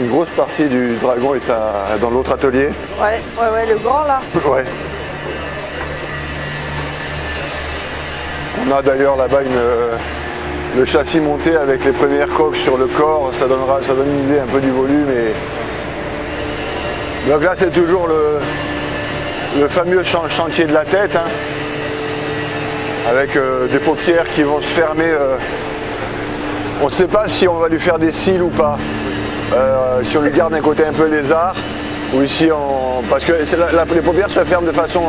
Une grosse partie du dragon est dans l'autre atelier. Ouais, le grand là. Ouais. On a d'ailleurs là-bas le châssis monté avec les premières coques sur le corps, ça donne une idée un peu du volume. Donc là c'est toujours le fameux chantier de la tête, hein, avec des paupières qui vont se fermer. On ne sait pas si on va lui faire des cils ou pas, si on lui garde un côté un peu lézard, ou ici parce que les paupières se ferment de façon...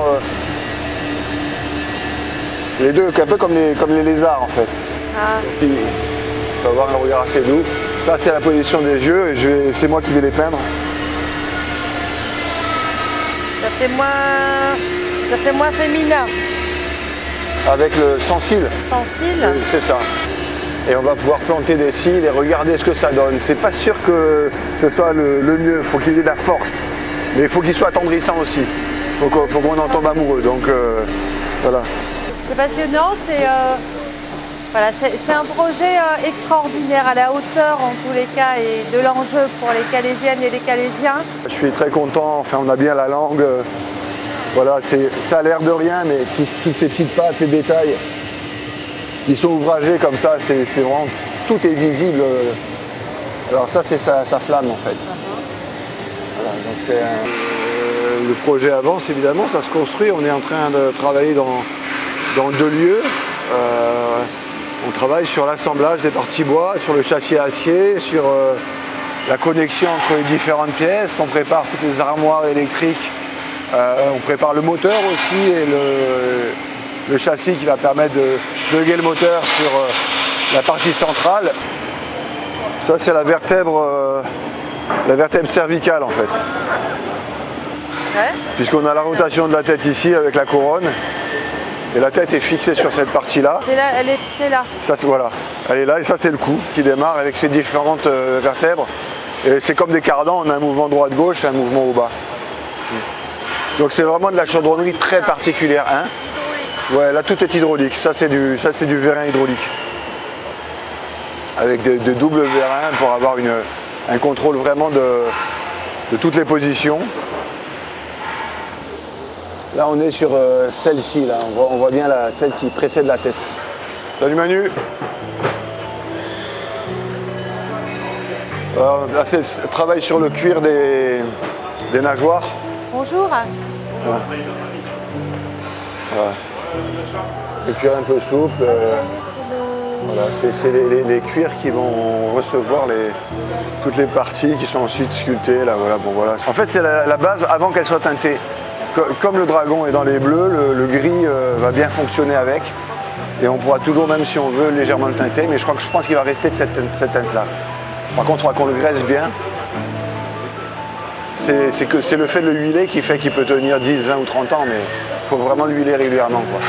les deux, un peu comme les lézards en fait. Ah. Il va avoir un regard assez doux. Ça c'est la position des yeux et c'est moi qui vais les peindre. Ça fait moins féminin. Avec le sans cils. Sans cils. C'est ça. Et on va pouvoir planter des cils et regarder ce que ça donne. C'est pas sûr que ce soit le mieux, il faut qu'il ait de la force. Mais il faut qu'il soit attendrissant aussi. Il faut qu'on en tombe amoureux. Donc voilà. C'est passionnant, c'est un projet extraordinaire à la hauteur en tous les cas et de l'enjeu pour les Calésiennes et les Calésiens. Je suis très content, enfin on a bien la langue. Voilà, ça a l'air de rien, mais toutes ces petites pattes, ces détails, ils sont ouvragés comme ça, c'est vraiment, tout est visible. Alors ça c'est sa flamme en fait. Voilà, donc le projet avance évidemment, ça se construit, on est en train de travailler dans 2 lieux. On travaille sur l'assemblage des parties bois, sur le châssis à acier, sur la connexion entre les différentes pièces. On prépare toutes les armoires électriques, on prépare le moteur aussi et le châssis qui va permettre de plugger le moteur sur la partie centrale. Ça c'est la vertèbre cervicale en fait. Ouais. Puisqu'on a la rotation de la tête ici avec la couronne. Et la tête est fixée sur cette partie-là. C'est là, elle est fixée là. Ça, voilà, elle est là et ça c'est le cou qui démarre avec ses différentes vertèbres. Et c'est comme des cardans, on a un mouvement droite-gauche et un mouvement au bas. Donc c'est vraiment de la chaudronnerie très particulière. Hein, ouais, là tout est hydraulique. Ça c'est du vérin hydraulique. Avec de doubles vérins pour avoir un contrôle vraiment de toutes les positions. Là on est sur celle-ci, là. On voit bien celle qui précède la tête. Salut Manu. Alors, là c'est travail sur le cuir des nageoires. Bonjour. Voilà. Voilà. Le cuir un peu souple. Voilà, c'est les cuirs qui vont recevoir toutes les parties qui sont ensuite sculptées. Là, voilà, bon, voilà. En fait c'est la base avant qu'elle soit teintée. Comme le dragon est dans les bleus, le gris va bien fonctionner avec. Et on pourra toujours, même si on veut, légèrement le teinter. Mais je pense qu'il va rester de cette teinte-là. Par contre, il faudra qu'on le graisse bien. C'est le fait de le huiler qui fait qu'il peut tenir 10, 20 ou 30 ans. Mais il faut vraiment le huiler régulièrement, quoi.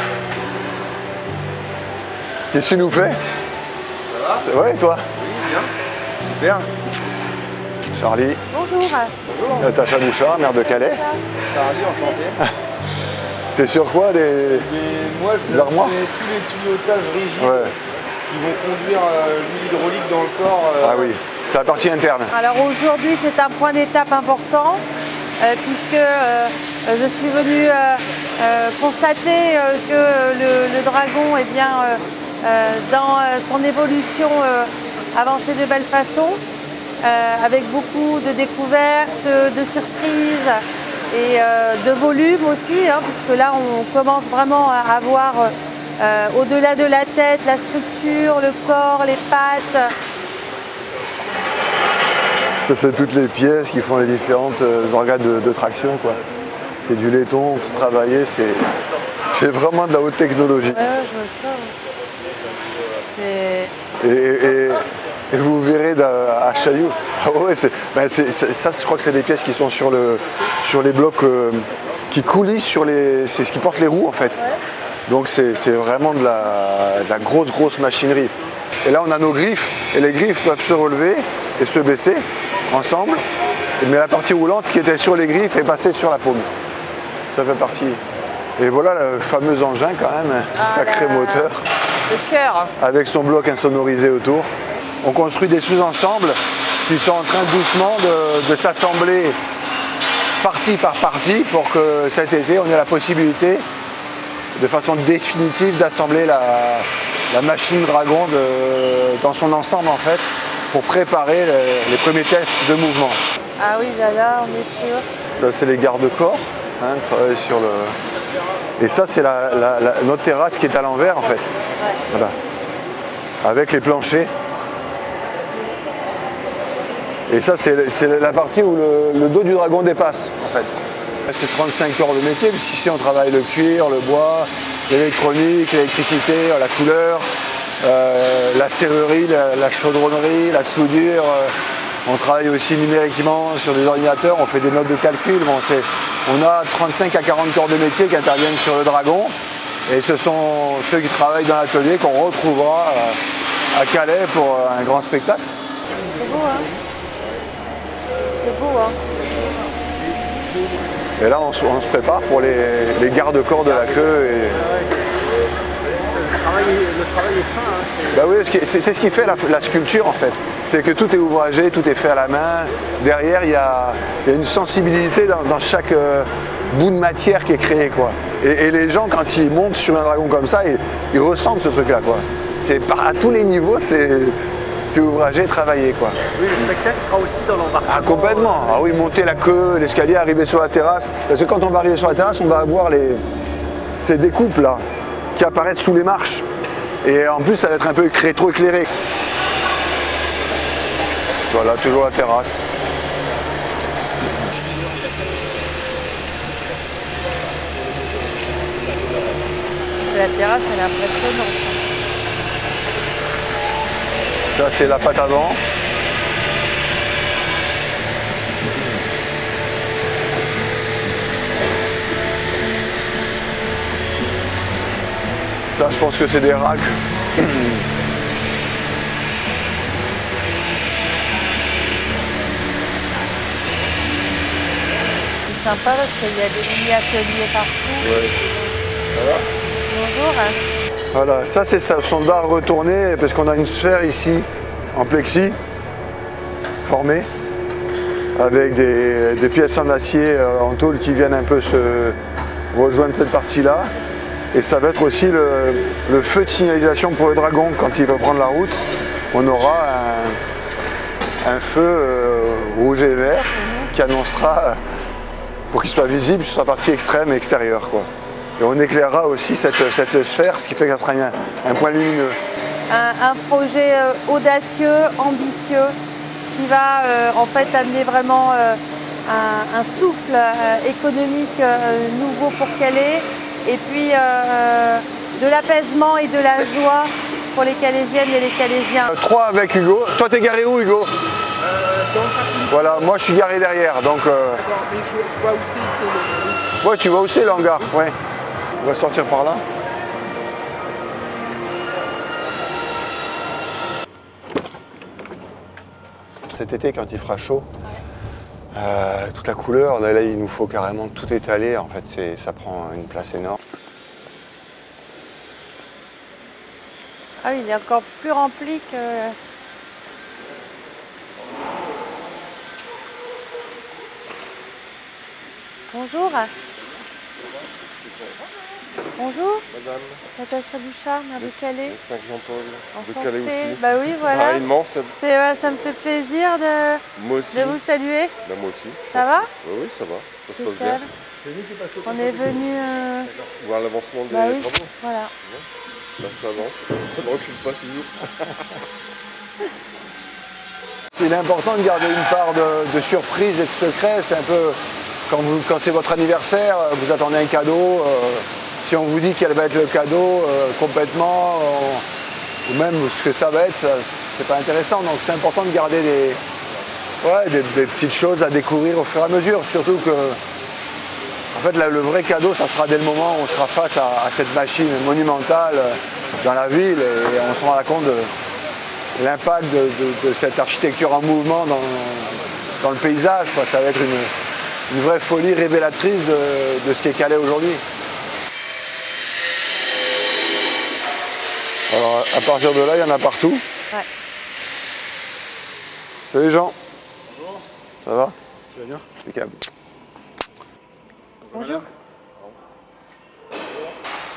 Qu'est-ce que tu nous fais? Ça va? Ouais, toi? Oui, bien. Super. Charlie. Bonjour. Natacha Bouchard, maire de Calais. Charlie, enchanté. T'es sur quoi? Moi, je armoires? fais tous les tuyautage rigides Ouais. qui vont conduire l'huile hydraulique dans le corps. Ah oui, c'est la partie interne. Alors aujourd'hui c'est un point d'étape important puisque je suis venue constater que le dragon est bien dans son évolution avancée de belle façon. Avec beaucoup de découvertes, de surprises et de volume aussi, hein, puisque là on commence vraiment à voir au-delà de la tête, la structure, le corps, les pattes. Ça c'est toutes les pièces qui font les différentes organes de traction, quoi. C'est du laiton, c'est travaillé, c'est vraiment de la haute technologie. Ouais, je vois ça. Et vous verrez à Chailloux. Ah ouais, ça, je crois que c'est des pièces qui sont sur les blocs qui coulissent c'est ce qui porte les roues en fait. Ouais. Donc c'est vraiment de la grosse machinerie. Et là on a nos griffes, et les griffes peuvent se relever et se baisser ensemble. Mais la partie roulante qui était sur les griffes est passée sur la paume. Ça fait partie. Et voilà le fameux engin quand même, sacré moteur. Le cœur. Avec son bloc insonorisé autour. on construit des sous-ensembles qui sont en train doucement de s'assembler partie par partie pour que cet été on ait la possibilité de façon définitive d'assembler la machine Dragon dans son ensemble en fait pour préparer les premiers tests de mouvement. Ah oui, là, on est sûr. Là c'est les garde-corps, hein, travailler sur le... Et ça c'est notre terrasse qui est à l'envers en fait. Ouais. Voilà. Avec les planchers. Et ça, c'est la partie où le dos du dragon dépasse, en fait. C'est 35 corps de métier, puisqu'ici on travaille le cuir, le bois, l'électronique, l'électricité, la couleur, la serrurerie, la chaudronnerie, la soudure. On travaille aussi numériquement sur des ordinateurs, on fait des notes de calcul. Bon, on a 35 à 40 corps de métier qui interviennent sur le dragon. Et ce sont ceux qui travaillent dans l'atelier qu'on retrouvera à Calais pour un grand spectacle. C'est beau, hein? C'est beau, hein? Et là, on se prépare pour les garde-corps de la queue. Et... Le travail est fin. Hein, bah oui, c'est ce qui fait la sculpture en fait. C'est que tout est ouvragé, tout est fait à la main. Derrière, il y a une sensibilité dans chaque bout de matière qui est créé, quoi. Et les gens, quand ils montent sur un dragon comme ça, ils ressentent ce truc-là, quoi. À tous les niveaux, c'est ouvragé, travaillé, quoi. Oui, le spectacle sera aussi dans l'embarquement. Ah, complètement. Ah oui, monter la queue, l'escalier, arriver sur la terrasse. Parce que quand on va arriver sur la terrasse, on va avoir ces découpes là qui apparaissent sous les marches. Et en plus, ça va être un peu rétro-éclairé. Voilà, toujours la terrasse. La terrasse, elle est impressionnante. Ça, c'est la pâte à dents. Ça, je pense que c'est des racks. C'est sympa parce qu'il y a des mini-ateliers partout. Ouais. Voilà. Bonjour. Voilà, ça c'est son dard retourné parce qu'on a une sphère ici en plexi formée avec des pièces en acier en tôle qui viennent un peu se rejoindre cette partie-là. Et ça va être aussi le feu de signalisation pour le dragon quand il va prendre la route. On aura un feu rouge et vert qui annoncera pour qu'il soit visible sur sa partie extrême et extérieure, quoi. Et on éclairera aussi cette sphère, ce qui fait que ça sera un point lumineux. Un projet audacieux, ambitieux, qui va en fait amener vraiment un souffle économique nouveau pour Calais, et puis de l'apaisement et de la joie pour les Calaisiennes et les Calaisiens. 3 avec Hugo. Toi, t'es garé où, Hugo? Voilà, moi je suis garé derrière, donc... D'accord, mais je vois où c'est. Ouais, tu vois où c'est le hangar, ouais. On va sortir par là. Cet été, quand il fera chaud, toute la couleur, là il nous faut carrément tout étaler, en fait, ça prend une place énorme. Ah oui, il est encore plus rempli que... Bonjour. Bonjour. Madame. Natacha Bouchard, maire de Calais. Le 5 Jean-Paul, de Enchantée. Calais aussi. Bah oui, voilà. Pareillement, Ça me fait plaisir moi aussi. de vous saluer. Ben, moi aussi. Ça va? Oui, oui, ça va. Ça se passe Super. bien. On est venu... Voir l'avancement des Bah oui, travaux. voilà. Ben, ça avance. Ça ne recule pas toujours. Il est important de garder une part de surprise et de secret. C'est un peu quand c'est votre anniversaire, vous attendez un cadeau. Si on vous dit quel va être le cadeau complètement, ou même ce que ça va être, c'est pas intéressant. Donc c'est important de garder des petites choses à découvrir au fur et à mesure. Surtout que en fait, le vrai cadeau, ça sera dès le moment où on sera face à cette machine monumentale dans la ville et on se rendra compte de l'impact de cette architecture en mouvement dans le paysage, quoi. Ça va être une vraie folie révélatrice de ce qu'est Calais aujourd'hui. Alors à partir de là, il y en a partout. Ouais. Salut Jean. Bonjour. Ça va? Tu vas bien? Impeccable. Bonjour.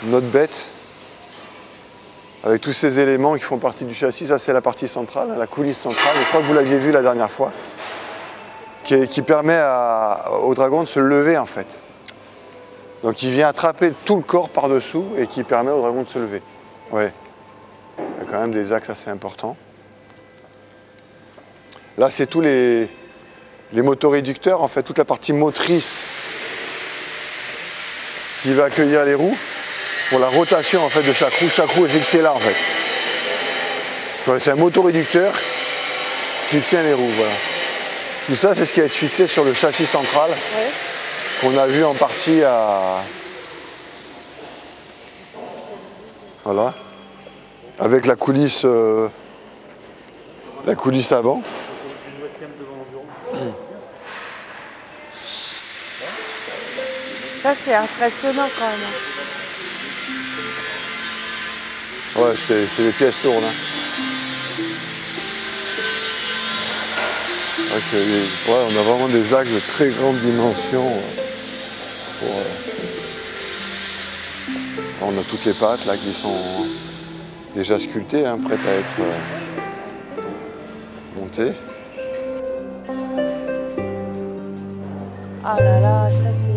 Notre bête, avec tous ces éléments qui font partie du châssis, ça c'est la partie centrale, la coulisse centrale. Je crois que vous l'aviez vu la dernière fois, qui permet au dragon de se lever en fait. Donc il vient attraper tout le corps par-dessous et qui permet au dragon de se lever. Ouais. Il y a quand même des axes assez importants. Là c'est tous les motoréducteurs, en fait, toute la partie motrice qui va accueillir les roues pour la rotation en fait de chaque roue. Chaque roue est fixée là en fait. Ouais, c'est un motoréducteur qui tient les roues, voilà. Tout ça c'est ce qui va être fixé sur le châssis central. Ouais. Qu'on a vu en partie à... Voilà. Avec la coulisse avant. Ça, c'est impressionnant quand même. Ouais, c'est des pièces lourdes. Hein. Ouais, on a vraiment des axes de très grande dimension. On a toutes les pattes là qui sont déjà sculptées, hein, prêtes à être montées. Ah là là, ça c'est...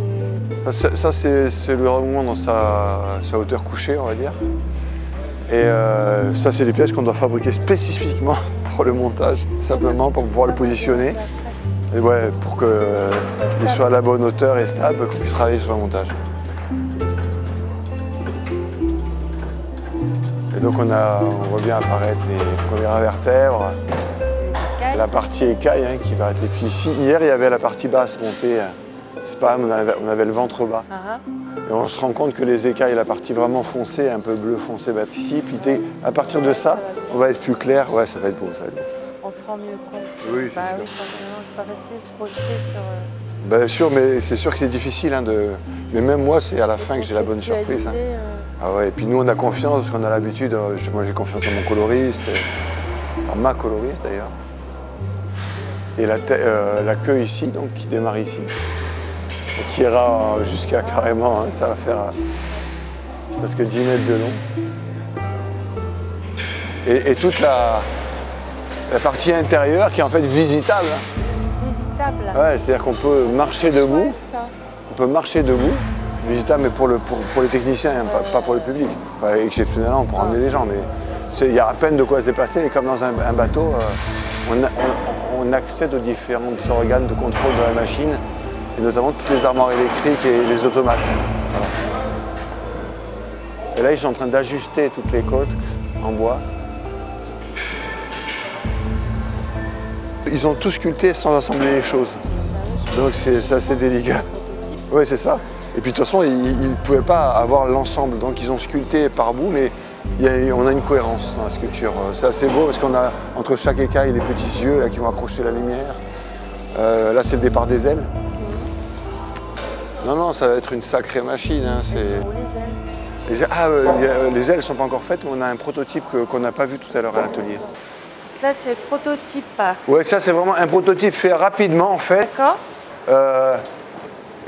Ça c'est le dragon dans sa hauteur couchée, on va dire. Et ça c'est des pièces qu'on doit fabriquer spécifiquement pour le montage, simplement pour pouvoir le positionner. Et ouais, pour qu'il soit à la bonne hauteur et stable, qu'on puisse travailler sur le montage. Et donc on voit bien apparaître les premières vertèbres, la partie écaille hein, qui va être. Et puis ici, hier il y avait la partie basse montée. C'est pas, on avait le ventre bas. Et on se rend compte que les écailles, la partie vraiment foncée, un peu bleu foncé, va être ici. Puis à partir de ça, on va être plus clair. Ouais, ça va être beau, ça va être beau. On se rend mieux compte. Oui, c'est sûr. Oui, c'est pas facile de se projeter sur... Bien sûr, mais c'est sûr que c'est difficile. Hein, Mais même moi, c'est à la fin que j'ai la bonne surprise. Hein. Ah ouais, et puis nous, on a confiance, parce qu'on a l'habitude. Moi, j'ai confiance en mon coloriste, en ma coloriste d'ailleurs. Et la queue ici, donc, qui démarre ici. Et qui ira jusqu'à carrément, hein, ça va faire presque 10 mètres de long. Et toute la partie intérieure qui est en fait visitable. Visitable. Ouais, c'est-à-dire qu'on peut marcher debout. On peut marcher debout, visitable, mais pour les techniciens, hein, pas pour le public. Enfin, exceptionnellement, pour emmener des gens, mais il y a à peine de quoi se déplacer. Et comme dans un bateau, on accède aux différents organes de contrôle de la machine, et notamment toutes les armoires électriques et les automates. Voilà. Et là, ils sont en train d'ajuster toutes les côtes en bois. Ils ont tout sculpté sans assembler les choses. Donc c'est assez délicat. Oui, c'est ça. Et puis de toute façon, ils ne pouvaient pas avoir l'ensemble. Donc ils ont sculpté par bout, mais on a une cohérence dans la sculpture. C'est assez beau parce qu'on a entre chaque écaille les petits yeux là, qui vont accrocher la lumière. Là, c'est le départ des ailes. Non, non, ça va être une sacrée machine. Hein, les ailes ne sont pas encore faites, mais on a un prototype qu'on n'a pas vu tout à l'heure à l'atelier. Là, c'est le prototype. Oui, ça, c'est vraiment un prototype fait rapidement, en fait. D'accord.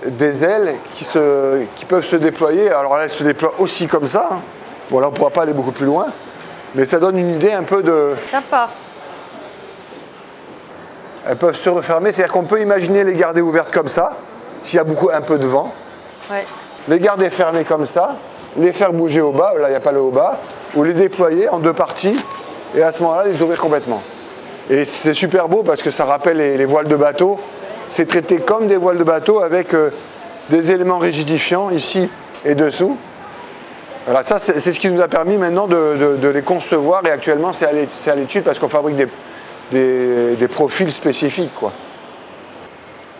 Des ailes qui peuvent se déployer. Alors là, elles se déploient aussi comme ça. Hein. Bon, là, on ne pourra pas aller beaucoup plus loin. Mais ça donne une idée un peu de... Sympa. Elles peuvent se refermer. C'est-à-dire qu'on peut imaginer les garder ouvertes comme ça, s'il y a un peu de vent. Ouais. Les garder fermées comme ça, les faire bouger au bas, là, il n'y a pas le haut bas, ou les déployer en deux parties, et à ce moment-là, les ouvrir complètement. Et c'est super beau parce que ça rappelle les voiles de bateau. C'est traité comme des voiles de bateau avec des éléments rigidifiants ici et dessous. Voilà, ça c'est ce qui nous a permis maintenant de les concevoir et actuellement c'est à l'étude parce qu'on fabrique des profils spécifiques, quoi.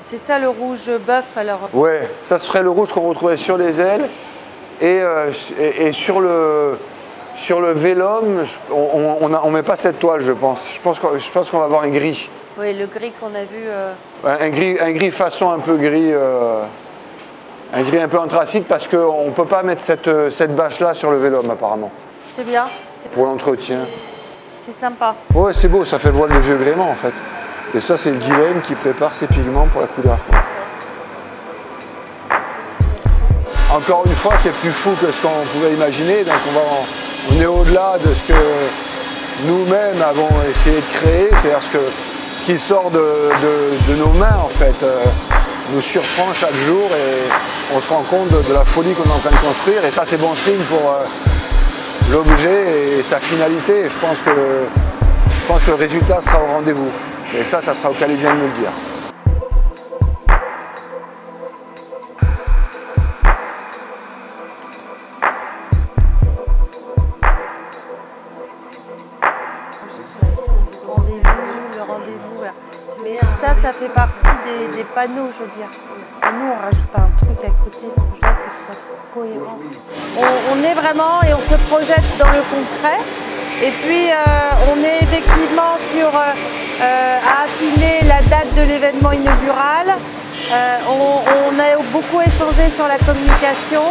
C'est ça le rouge bœuf alors? Ouais, ça serait le rouge qu'on retrouverait sur les ailes et sur le vélum, on ne met pas cette toile, je pense. Je pense qu'on va avoir un gris. Oui, le gris qu'on a vu. Un gris façon un peu gris, un gris un peu anthracite parce qu'on ne peut pas mettre cette bâche-là sur le vélum apparemment. C'est bien. Pour l'entretien. C'est sympa. Ouais, c'est beau, ça fait le voile de vieux gréement en fait. Et ça, c'est le Guylaine qui prépare ses pigments pour la couleur. Encore une fois, c'est plus fou que ce qu'on pouvait imaginer. Donc on est au-delà de ce que nous-mêmes avons essayé de créer. C'est-à-dire ce qui sort de nos mains, en fait, nous surprend chaque jour et on se rend compte de la folie qu'on est en train de construire. Et ça, c'est bon signe pour l'objet et sa finalité. Et je pense que le résultat sera au rendez-vous. Et ça sera aux Calaisiens de me le dire. Le rendez-vous, là. Mais ça fait partie des panneaux, je veux dire. Et nous, on rajoute pas un truc à côté. Ce que je vois, c'est que ce soit cohérent. On est vraiment et on se projette dans le concret. Et puis, on est effectivement à affiner la date de l'événement inaugural. On a beaucoup échangé sur la communication,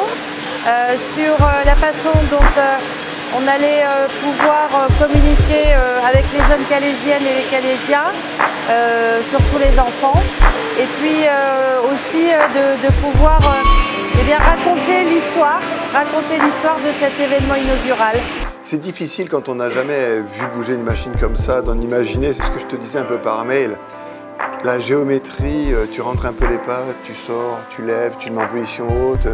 sur la façon dont on allait pouvoir communiquer avec les jeunes Calaisiennes et les Calaisiens, surtout les enfants. Et puis aussi de pouvoir raconter l'histoire de cet événement inaugural. C'est difficile quand on n'a jamais vu bouger une machine comme ça, d'en imaginer, c'est ce que je te disais un peu par mail. La géométrie, tu rentres un peu les pattes, tu sors, tu lèves, tu le mets en position haute.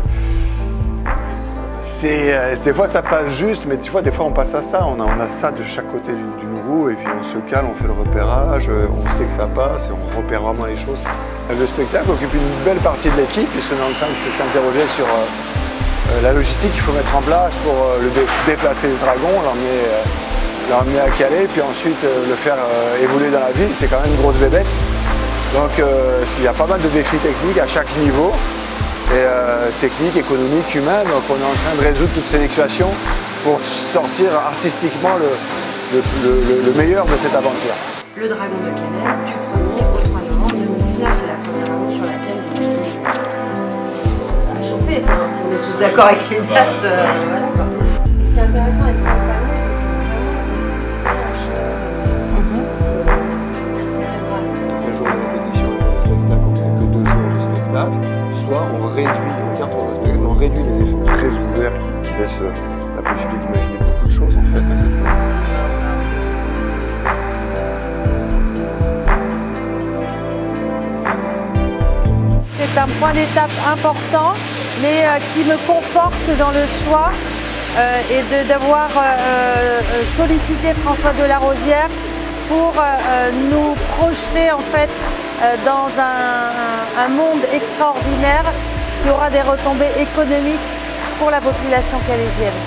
Des fois ça passe juste, mais des fois on passe à ça. On a ça de chaque côté d'une roue et puis on se cale, on fait le repérage, on sait que ça passe et on repère vraiment les choses. Le spectacle occupe une belle partie de l'équipe puisqu'on est en train de s'interroger sur la logistique qu'il faut mettre en place pour déplacer ce dragon, l'emmener à Calais, puis ensuite le faire évoluer dans la ville. C'est quand même une grosse bébête. Donc il y a pas mal de défis techniques à chaque niveau, et technique, économique, humain. Donc on est en train de résoudre toutes ces équations pour sortir artistiquement le meilleur de cette aventure. Le dragon de Calais, du 1er au 3 novembre 2019, c'est la première année sur laquelle on a chauffé. Enfin, on est tous d'accord avec les dates. Voilà, quoi. Et ce qui est intéressant avec ces panneaux, c'est que vraiment on fait cérébral. Un jour de répétition, un jour de spectacle, on fait que 2 jours de spectacle. Soit on réduit les effets très ouverts qui laissent la possibilité d'imaginer beaucoup de choses en fait à cette moment. C'est un point d'étape important, mais qui me conforte dans le choix et d'avoir sollicité François Delarosière pour nous projeter en fait dans un monde extraordinaire qui aura des retombées économiques pour la population calaisienne.